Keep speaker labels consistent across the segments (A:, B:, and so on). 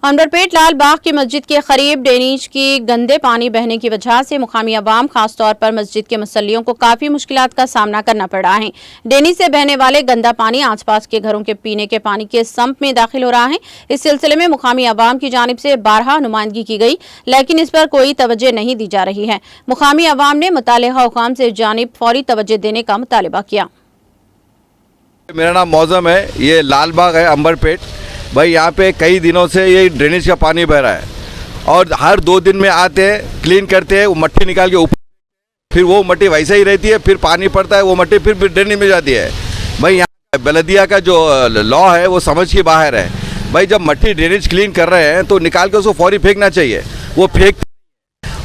A: अंबरपेट लाल बाग की मस्जिद के करीब ड्रेनेज की गंदे पानी बहने की वजह से मुकामी अवाम खासतौर पर मस्जिद के मुसल्लियों को काफी मुश्किलात का सामना करना पड़ रहा है। ड्रेनेज से बहने वाले गंदा पानी आसपास के घरों के पीने के पानी के सम्प में दाखिल हो रहा है। इस सिलसिले में मुकामी अवाम की जानिब से बारहा नुमाइंदगी की गई, लेकिन इस पर कोई तवज्जो नहीं दी जा रही है। मुकामी अवाम ने मुतालिका हुकाम से जानिब फौरी तवज्जो देने का मुतालबा किया।
B: मेरा नाम मौजम है, ये लाल बाग है अंबरपेट। भाई यहाँ पे कई दिनों से ये ड्रेनेज का पानी बह रहा है और हर 2 दिन में आते हैं, क्लीन करते हैं, वो मट्टी निकाल के ऊपर, फिर वो मट्टी वैसे ही रहती है, फिर पानी पड़ता है, वो मट्टी फिर ड्रेनेज में जाती है। भाई यहाँ बलदिया का जो लॉ है वो समझ के बाहर है। भाई जब मट्टी ड्रेनेज क्लीन कर रहे हैं तो निकाल के उसको फौरी फेंकना चाहिए, वो फेंक,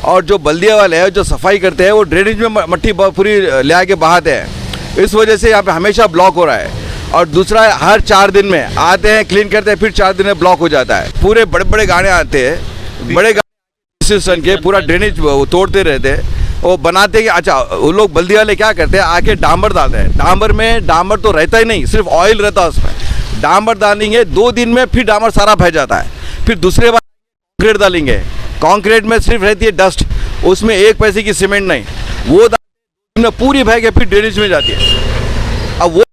B: और जो बल्दिया वाले हैं जो सफाई करते हैं वो ड्रेनेज में मट्टी पूरी ले आके बहाते हैं। इस वजह से यहाँ पे हमेशा ब्लॉक हो रहा है। और दूसरा, हर 4 दिन में आते हैं, क्लीन करते हैं, फिर 4 दिन में ब्लॉक हो जाता है। पूरे बड़े बड़े गाड़े आते हैं, बड़े गाड़ी के पूरा ड्रेनेज तोड़ते रहते हैं, वो बनाते हैं। अच्छा, वो लोग बल्दी वाले क्या करते हैं, आके डामर डालते हैं। डामर में डामर तो रहता ही नहीं, सिर्फ ऑयल रहता है उसमें। डामर डालेंगे 2 दिन में, फिर डामर सारा फैल जाता है। फिर दूसरे बार कॉन्क्रीट डालेंगे, कॉन्क्रीट में सिर्फ रहती है डस्ट, उसमें 1 पैसे की सीमेंट नहीं, वो पूरी बह के फिर ड्रेनेज में जाती है। अब वो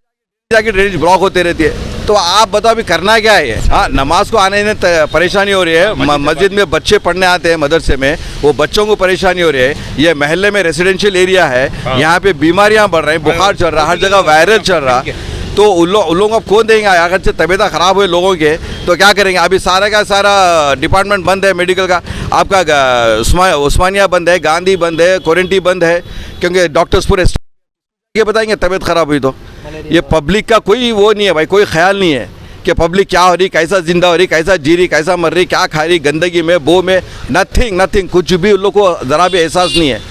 B: जाके ड्रेनेज ब्लॉक होते रहती है। तो आप बताओ अभी करना क्या है? हाँ, नमाज को आने में परेशानी हो रही है। मस्जिद में बच्चे पढ़ने आते हैं, मदरसे में, वो बच्चों को परेशानी हो रही है। ये महल्ले में रेजिडेंशियल एरिया है, यहाँ पे बीमारियां बढ़ रही हैं, बुखार चल रहा है, हर जगह वायरल चल रहा है। तो उन लोगों को कौन देंगे? अगर से तबीयत ख़राब हुए लोगों के तो क्या करेंगे? अभी सारा का सारा डिपार्टमेंट बंद है, मेडिकल का। आपका उस्मानिया बंद है, गांधी बंद है, कोरेंटी बंद है, क्योंकि डॉक्टर्स पूरे ये बताएंगे तबीयत ख़राब हुई तो। ये पब्लिक का कोई वो नहीं है भाई, कोई ख्याल नहीं है कि पब्लिक क्या हो रही, कैसा जिंदा हो रही, कैसा जी रही, कैसा मर रही, क्या खा रही, गंदगी में, बो में, नथिंग, कुछ भी उन लोग को ज़रा भी एहसास नहीं है।